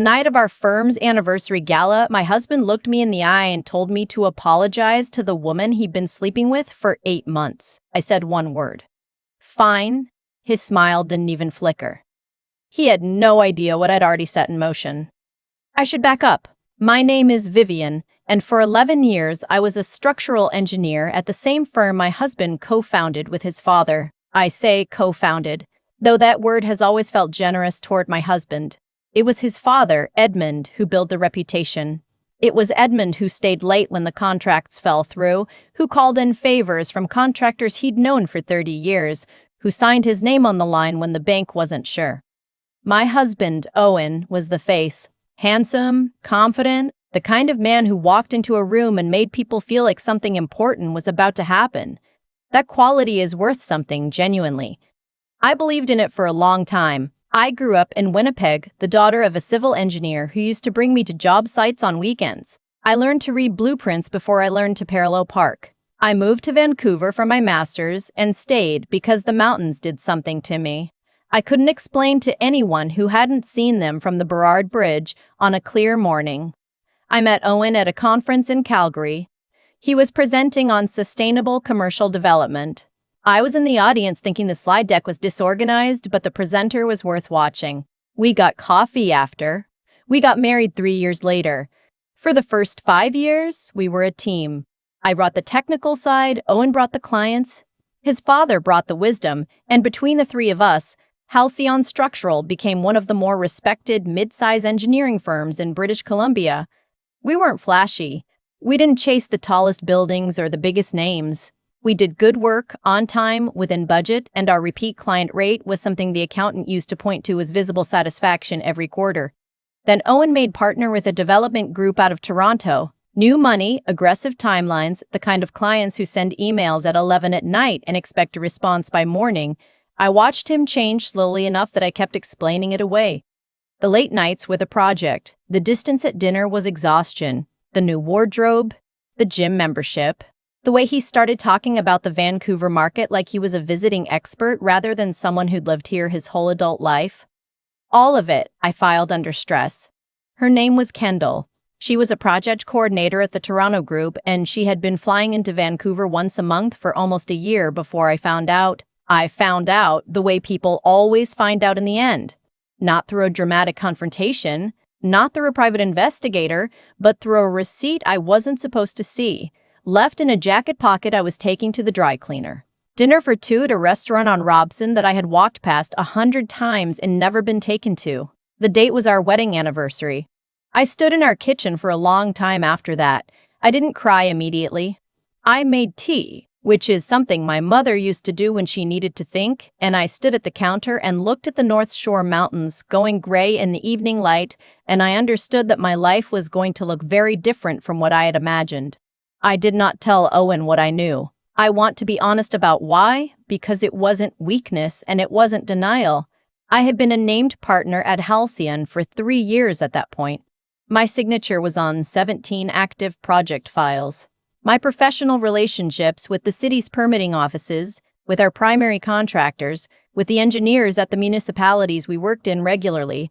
The night of our firm's anniversary gala, my husband looked me in the eye and told me to apologize to the woman he'd been sleeping with for 8 months. I said one word. Fine. His smile didn't even flicker. He had no idea what I'd already set in motion. I should back up. My name is Vivienne, and for 11 years I was a structural engineer at the same firm my husband co-founded with his father. I say co-founded, though that word has always felt generous toward my husband. It was his father, Edmund, who built the reputation. It was Edmund who stayed late when the contracts fell through, who called in favors from contractors he'd known for 30 years, who signed his name on the line when the bank wasn't sure. My husband, Owen, was the face. Handsome, confident, the kind of man who walked into a room and made people feel like something important was about to happen. That quality is worth something, genuinely. I believed in it for a long time. I grew up in Winnipeg, the daughter of a civil engineer who used to bring me to job sites on weekends. I learned to read blueprints before I learned to parallel park. I moved to Vancouver for my master's and stayed because the mountains did something to me. I couldn't explain to anyone who hadn't seen them from the Burrard Bridge on a clear morning. I met Owen at a conference in Calgary. He was presenting on sustainable commercial development. I was in the audience thinking the slide deck was disorganized, but the presenter was worth watching. We got coffee after. We got married 3 years later. For the first 5 years, we were a team. I brought the technical side, Owen brought the clients. His father brought the wisdom, and between the three of us, Halcyon Structural became one of the more respected mid-size engineering firms in British Columbia. We weren't flashy. We didn't chase the tallest buildings or the biggest names. We did good work, on time, within budget, and our repeat client rate was something the accountant used to point to as visible satisfaction every quarter. Then Owen made partner with a development group out of Toronto. New money, aggressive timelines, the kind of clients who send emails at 11 at night and expect a response by morning. I watched him change slowly enough that I kept explaining it away. The late nights with a project, the distance at dinner was exhaustion, the new wardrobe, the gym membership, the way he started talking about the Vancouver market like he was a visiting expert rather than someone who'd lived here his whole adult life. All of it, I filed under stress. Her name was Kendall. She was a project coordinator at the Toronto group, and she had been flying into Vancouver once a month for almost a year before I found out. I found out the way people always find out in the end. Not through a dramatic confrontation, not through a private investigator, but through a receipt I wasn't supposed to see, left in a jacket pocket I was taking to the dry cleaner. Dinner for two at a restaurant on Robson that I had walked past 100 times and never been taken to. The date was our wedding anniversary. I stood in our kitchen for a long time after that. I didn't cry immediately. I made tea, which is something my mother used to do when she needed to think, and I stood at the counter and looked at the North Shore Mountains going gray in the evening light, and I understood that my life was going to look very different from what I had imagined. I did not tell Owen what I knew. I want to be honest about why, because it wasn't weakness and it wasn't denial. I had been a named partner at Halcyon for 3 years at that point. My signature was on 17 active project files. My professional relationships with the city's permitting offices, with our primary contractors, with the engineers at the municipalities we worked in regularly,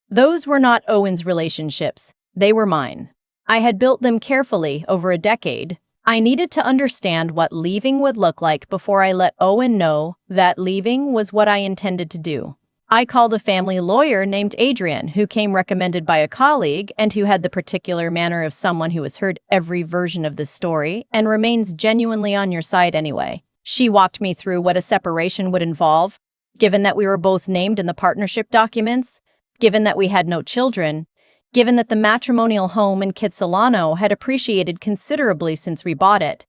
those were not Owen's relationships. They were mine. I had built them carefully over a decade. I needed to understand what leaving would look like before I let Owen know that leaving was what I intended to do. I called a family lawyer named Adrian, who came recommended by a colleague and who had the particular manner of someone who has heard every version of the story and remains genuinely on your side anyway. She walked me through what a separation would involve, given that we were both named in the partnership documents, given that we had no children, given that the matrimonial home in Kitsilano had appreciated considerably since we bought it.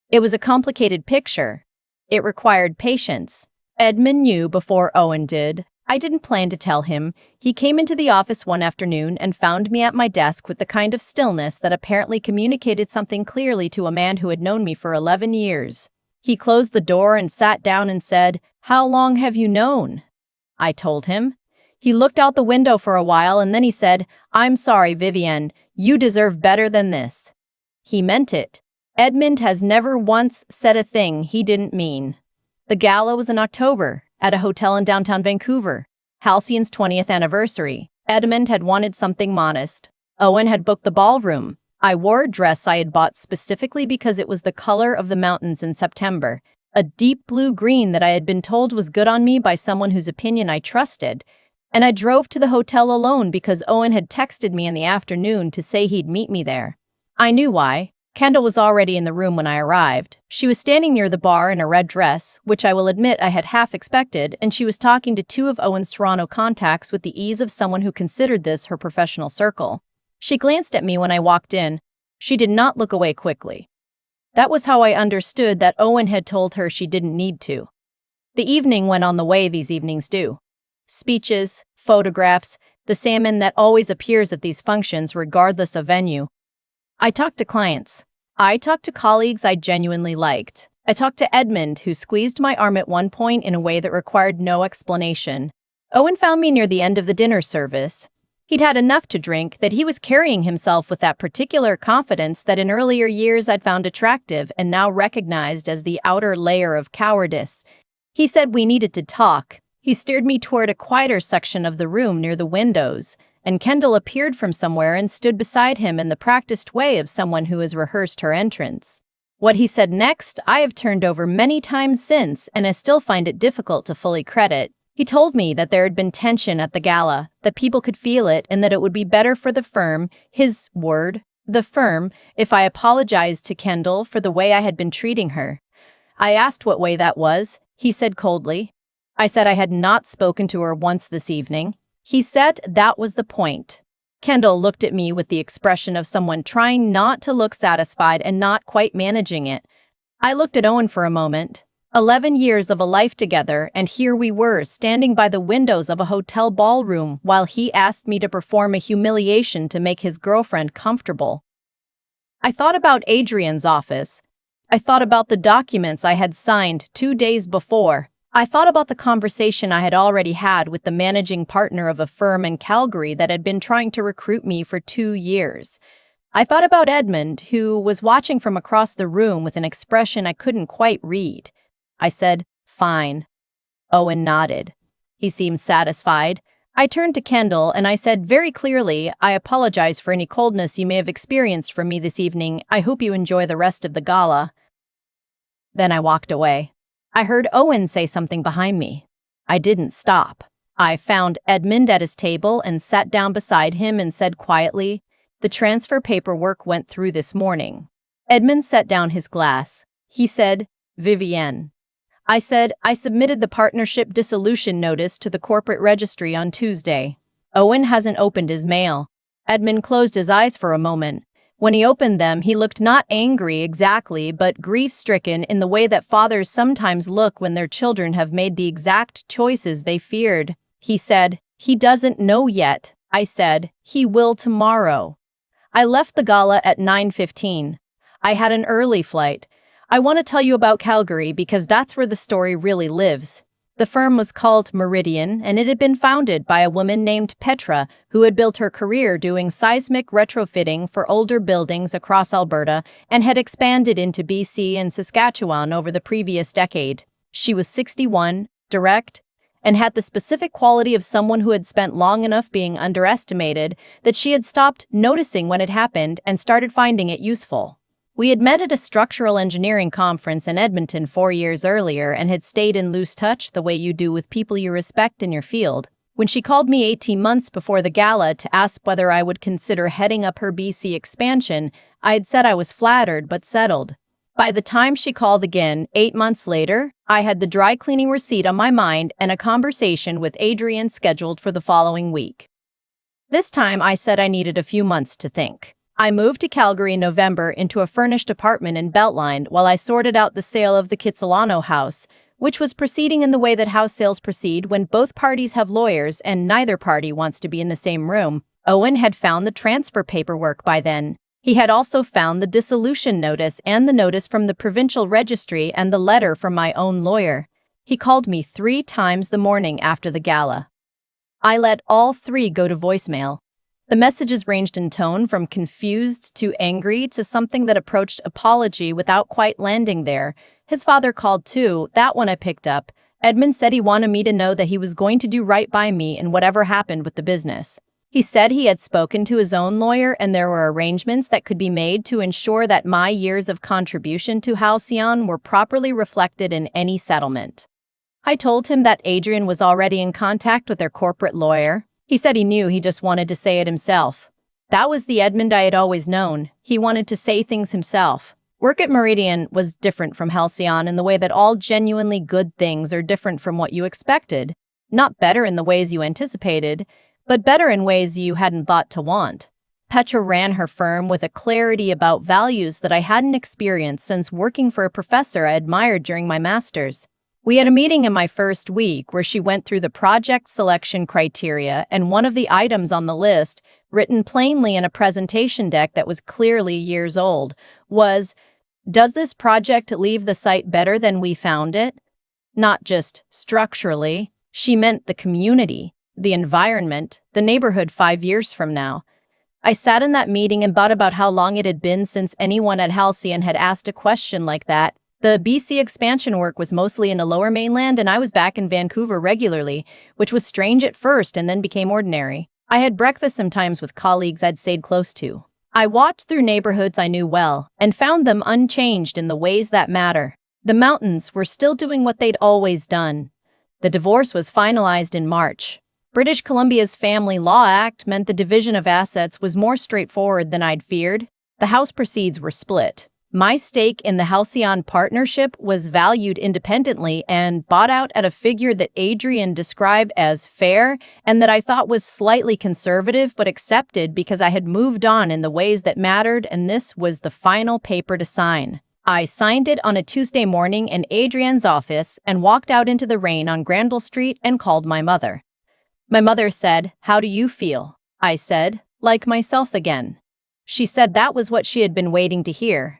It was a complicated picture. It required patience. Edmund knew before Owen did. I didn't plan to tell him. He came into the office one afternoon and found me at my desk with the kind of stillness that apparently communicated something clearly to a man who had known me for 11 years. He closed the door and sat down and said, "How long have you known?" I told him. He looked out the window for a while and then he said, "I'm sorry, Vivienne. You deserve better than this." He meant it. Edmund has never once said a thing he didn't mean. The gala was in October, at a hotel in downtown Vancouver. Halcyon's 20th anniversary. Edmund had wanted something modest. Owen had booked the ballroom. I wore a dress I had bought specifically because it was the color of the mountains in September, a deep blue-green that I had been told was good on me by someone whose opinion I trusted. And I drove to the hotel alone because Owen had texted me in the afternoon to say he'd meet me there. I knew why. Kendall was already in the room when I arrived. She was standing near the bar in a red dress, which I will admit I had half expected, and she was talking to two of Owen's Toronto contacts with the ease of someone who considered this her professional circle. She glanced at me when I walked in. She did not look away quickly. That was how I understood that Owen had told her she didn't need to. The evening went on the way these evenings do. Speeches, photographs, the salmon that always appears at these functions regardless of venue. I talked to clients. I talked to colleagues I genuinely liked. I talked to Edmund, who squeezed my arm at one point in a way that required no explanation. Owen found me near the end of the dinner service. He'd had enough to drink that he was carrying himself with that particular confidence that in earlier years I'd found attractive and now recognized as the outer layer of cowardice. He said we needed to talk. He steered me toward a quieter section of the room near the windows, and Kendall appeared from somewhere and stood beside him in the practiced way of someone who has rehearsed her entrance. What he said next, I have turned over many times since, and I still find it difficult to fully credit. He told me that there had been tension at the gala, that people could feel it, and that it would be better for the firm, his word, the firm, if I apologized to Kendall for the way I had been treating her. I asked what way that was. He said coldly. I said I had not spoken to her once this evening. He said that was the point. Kendall looked at me with the expression of someone trying not to look satisfied and not quite managing it. I looked at Owen for a moment. 11 years of a life together, and here we were, standing by the windows of a hotel ballroom while he asked me to perform a humiliation to make his girlfriend comfortable. I thought about Adrian's office. I thought about the documents I had signed 2 days before. I thought about the conversation I had already had with the managing partner of a firm in Calgary that had been trying to recruit me for 2 years. I thought about Edmund, who was watching from across the room with an expression I couldn't quite read. I said, "Fine." Owen nodded. He seemed satisfied. I turned to Kendall and I said very clearly, "I apologize for any coldness you may have experienced from me this evening. I hope you enjoy the rest of the gala." Then I walked away. I heard Owen say something behind me. I didn't stop. I found Edmund at his table and sat down beside him and said quietly, "The transfer paperwork went through this morning." Edmund set down his glass. He said, "Vivienne." I said, "I submitted the partnership dissolution notice to the corporate registry on Tuesday." Owen hasn't opened his mail. Edmund closed his eyes for a moment. When he opened them, he looked not angry exactly, but grief-stricken in the way that fathers sometimes look when their children have made the exact choices they feared. He said, "He doesn't know yet." I said, "He will tomorrow." I left the gala at 9:15. I had an early flight. I want to tell you about Calgary because that's where the story really lives. The firm was called Meridian, and it had been founded by a woman named Petra, who had built her career doing seismic retrofitting for older buildings across Alberta and had expanded into BC and Saskatchewan over the previous decade. She was 61, direct, and had the specific quality of someone who had spent long enough being underestimated that she had stopped noticing when it happened and started finding it useful. We had met at a structural engineering conference in Edmonton 4 years earlier and had stayed in loose touch the way you do with people you respect in your field. When she called me 18 months before the gala to ask whether I would consider heading up her BC expansion, I had said I was flattered but settled. By the time she called again, 8 months later, I had the dry cleaning receipt on my mind and a conversation with Adrian scheduled for the following week. This time I said I needed a few months to think. I moved to Calgary in November into a furnished apartment in Beltline while I sorted out the sale of the Kitsilano house, which was proceeding in the way that house sales proceed when both parties have lawyers and neither party wants to be in the same room. Owen had found the transfer paperwork by then. He had also found the dissolution notice and the notice from the provincial registry and the letter from my own lawyer. He called me 3 times the morning after the gala. I let all 3 go to voicemail. The messages ranged in tone from confused to angry to something that approached apology without quite landing there. His father called too. That one I picked up. Edmund said he wanted me to know that he was going to do right by me and whatever happened with the business. He said he had spoken to his own lawyer and there were arrangements that could be made to ensure that my years of contribution to Halcyon were properly reflected in any settlement. I told him that Adrian was already in contact with their corporate lawyer. He said he knew, he just wanted to say it himself. That was the Edmund I had always known. He wanted to say things himself. Work at Meridian was different from Halcyon in the way that all genuinely good things are different from what you expected. Not better in the ways you anticipated, but better in ways you hadn't thought to want. Petra ran her firm with a clarity about values that I hadn't experienced since working for a professor I admired during my master's. We had a meeting in my first week where she went through the project selection criteria, and one of the items on the list, written plainly in a presentation deck that was clearly years old, was, "Does this project leave the site better than we found it?" Not just structurally. She meant the community, the environment, the neighborhood 5 years from now. I sat in that meeting and thought about how long it had been since anyone at Halcyon had asked a question like that. The BC expansion work was mostly in the Lower Mainland, and I was back in Vancouver regularly, which was strange at first and then became ordinary. I had breakfast sometimes with colleagues I'd stayed close to. I walked through neighborhoods I knew well and found them unchanged in the ways that matter. The mountains were still doing what they'd always done. The divorce was finalized in March. British Columbia's Family Law Act meant the division of assets was more straightforward than I'd feared. The house proceeds were split. My stake in the Halcyon partnership was valued independently and bought out at a figure that Adrian described as fair and that I thought was slightly conservative but accepted because I had moved on in the ways that mattered, and this was the final paper to sign. I signed it on a Tuesday morning in Adrian's office and walked out into the rain on Granville Street and called my mother. My mother said, "How do you feel?" I said, "Like myself again." She said that was what she had been waiting to hear.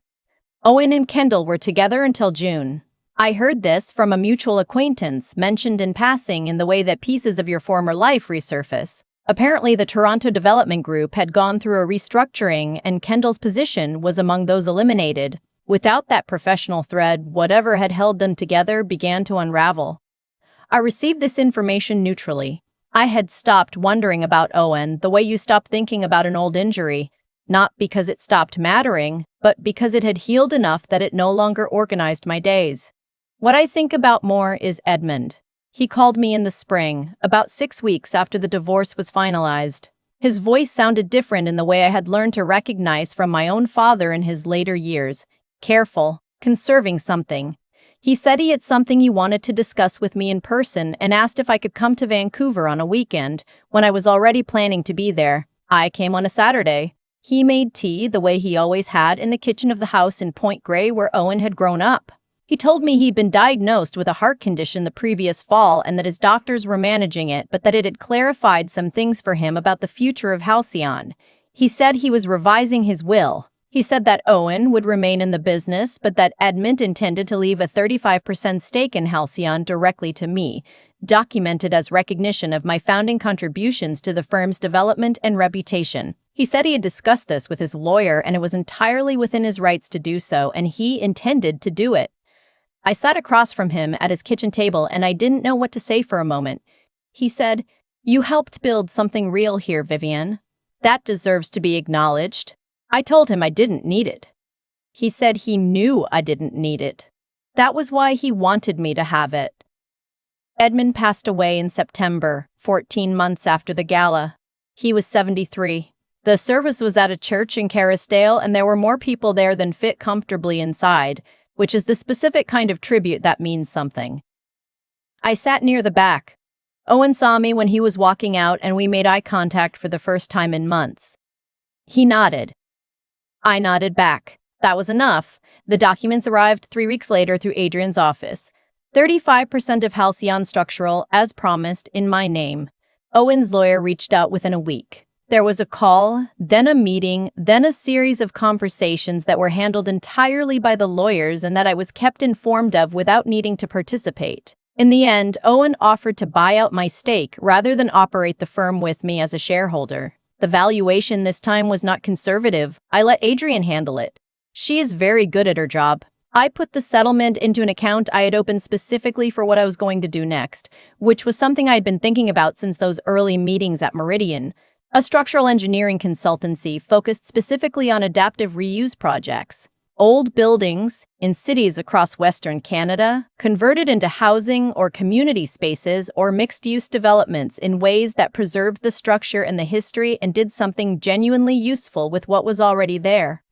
Owen and Kendall were together until June. I heard this from a mutual acquaintance, mentioned in passing in the way that pieces of your former life resurface. Apparently, the Toronto Development Group had gone through a restructuring and Kendall's position was among those eliminated. Without that professional thread, whatever had held them together began to unravel. I received this information neutrally. I had stopped wondering about Owen the way you stop thinking about an old injury, not because it stopped mattering, but because it had healed enough that it no longer organized my days. What I think about more is Edmund. He called me in the spring, about 6 weeks after the divorce was finalized. His voice sounded different in the way I had learned to recognize from my own father in his later years. Careful, conserving something. He said he had something he wanted to discuss with me in person and asked if I could come to Vancouver on a weekend when I was already planning to be there. I came on a Saturday. He made tea the way he always had in the kitchen of the house in Point Grey where Owen had grown up. He told me he'd been diagnosed with a heart condition the previous fall and that his doctors were managing it, but that it had clarified some things for him about the future of Halcyon. He said he was revising his will. He said that Owen would remain in the business, but that Edmund intended to leave a 35% stake in Halcyon directly to me, documented as recognition of my founding contributions to the firm's development and reputation. He said he had discussed this with his lawyer and it was entirely within his rights to do so, and he intended to do it. I sat across from him at his kitchen table and I didn't know what to say for a moment. He said, "You helped build something real here, Vivienne. That deserves to be acknowledged." I told him I didn't need it. He said he knew I didn't need it. That was why he wanted me to have it. Edmund passed away in September, 14 months after the gala. He was 73. The service was at a church in Carrisdale and there were more people there than fit comfortably inside, which is the specific kind of tribute that means something. I sat near the back. Owen saw me when he was walking out and we made eye contact for the first time in months. He nodded. I nodded back. That was enough. The documents arrived 3 weeks later through Adrian's office. 35% of Halcyon Structural, as promised, in my name. Owen's lawyer reached out within a week. There was a call, then a meeting, then a series of conversations that were handled entirely by the lawyers and that I was kept informed of without needing to participate. In the end, Owen offered to buy out my stake rather than operate the firm with me as a shareholder. The valuation this time was not conservative. I let Adrian handle it. She is very good at her job. I put the settlement into an account I had opened specifically for what I was going to do next, which was something I had been thinking about since those early meetings at Meridian. a structural engineering consultancy focused specifically on adaptive reuse projects. Old buildings in cities across Western Canada converted into housing or community spaces or mixed-use developments in ways that preserved the structure and the history and did something genuinely useful with what was already there.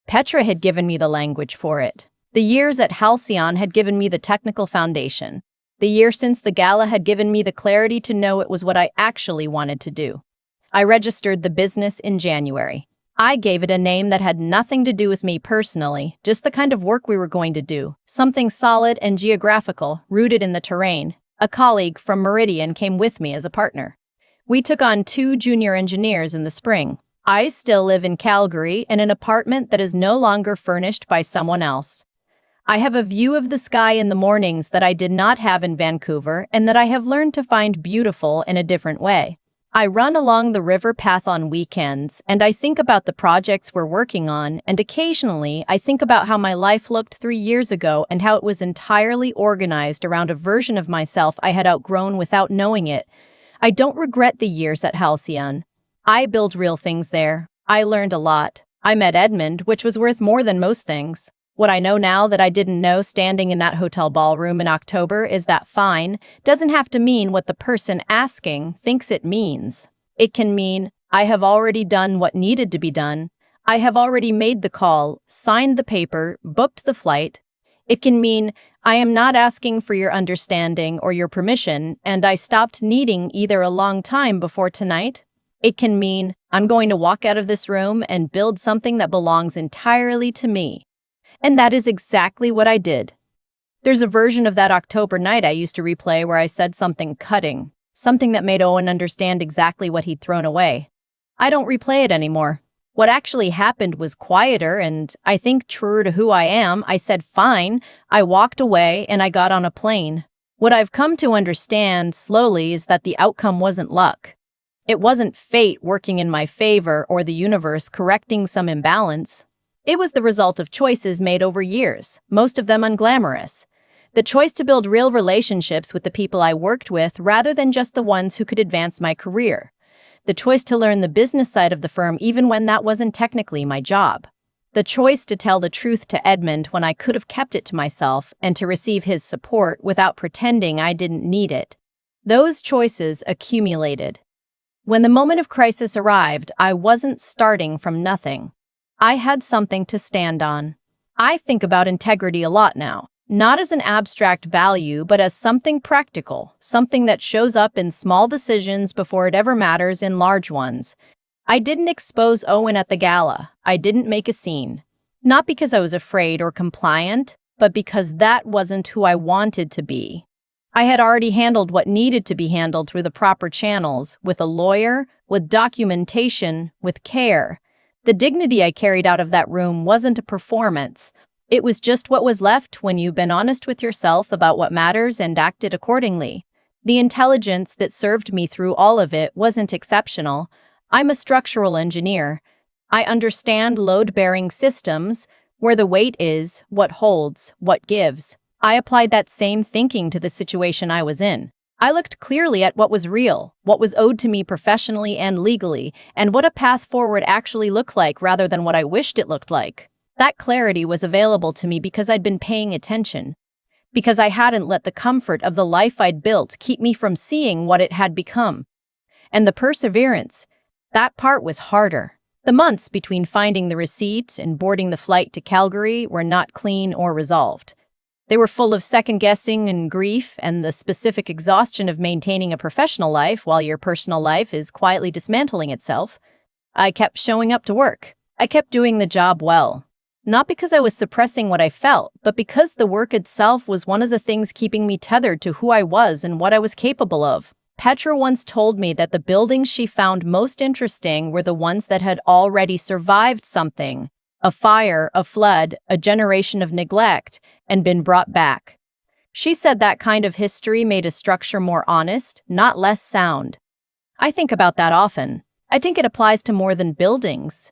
Petra had given me the language for it. The years at Halcyon had given me the technical foundation. The year since the Gala had given me the clarity to know it was what I actually wanted to do. I registered the business in January. I gave it a name that had nothing to do with me personally, just the kind of work we were going to do, something solid and geographical, rooted in the terrain. A colleague from Meridian came with me as a partner. We took on 2 junior engineers in the spring. I still live in Calgary in an apartment that is no longer furnished by someone else. I have a view of the sky in the mornings that I did not have in Vancouver and that I have learned to find beautiful in a different way. I run along the river path on weekends, and I think about the projects we're working on, and occasionally I think about how my life looked 3 years ago and how it was entirely organized around a version of myself I had outgrown without knowing it. I don't regret the years at Halcyon. I built real things there. I learned a lot. I met Edmund, which was worth more than most things. What I know now that I didn't know standing in that hotel ballroom in October is that fine doesn't have to mean what the person asking thinks it means. It can mean, I have already done what needed to be done. I have already made the call, signed the paper, booked the flight. It can mean, I am not asking for your understanding or your permission, and I stopped needing either a long time before tonight. It can mean, I'm going to walk out of this room and build something that belongs entirely to me. And that is exactly what I did. There's a version of that October night I used to replay where I said something cutting, something that made Owen understand exactly what he'd thrown away. I don't replay it anymore. What actually happened was quieter and, I think truer to who I am, I said fine, I walked away and I got on a plane. What I've come to understand slowly is that the outcome wasn't luck. It wasn't fate working in my favor or the universe correcting some imbalance. It was the result of choices made over years, most of them unglamorous. The choice to build real relationships with the people I worked with rather than just the ones who could advance my career. The choice to learn the business side of the firm even when that wasn't technically my job. The choice to tell the truth to Edmund when I could have kept it to myself and to receive his support without pretending I didn't need it. Those choices accumulated. When the moment of crisis arrived, I wasn't starting from nothing. I had something to stand on. I think about integrity a lot now, not as an abstract value, but as something practical, something that shows up in small decisions before it ever matters in large ones. I didn't expose Owen at the gala. I didn't make a scene. Not because I was afraid or compliant, but because that wasn't who I wanted to be. I had already handled what needed to be handled through the proper channels, with a lawyer, with documentation, with care. The dignity I carried out of that room wasn't a performance. It was just what was left when you've been honest with yourself about what matters and acted accordingly. The intelligence that served me through all of it wasn't exceptional. I'm a structural engineer. I understand load-bearing systems, where the weight is, what holds, what gives. I applied that same thinking to the situation I was in. I looked clearly at what was real, what was owed to me professionally and legally, and what a path forward actually looked like rather than what I wished it looked like. That clarity was available to me because I'd been paying attention, because I hadn't let the comfort of the life I'd built keep me from seeing what it had become. And the perseverance, that part was harder. The months between finding the receipt and boarding the flight to Calgary were not clean or resolved. They were full of second-guessing and grief and the specific exhaustion of maintaining a professional life while your personal life is quietly dismantling itself. I kept showing up to work. I kept doing the job well. Not because I was suppressing what I felt, but because the work itself was one of the things keeping me tethered to who I was and what I was capable of. Petra once told me that the buildings she found most interesting were the ones that had already survived something. A fire, a flood, a generation of neglect, and been brought back. She said that kind of history made a structure more honest, not less sound. I think about that often. I think it applies to more than buildings.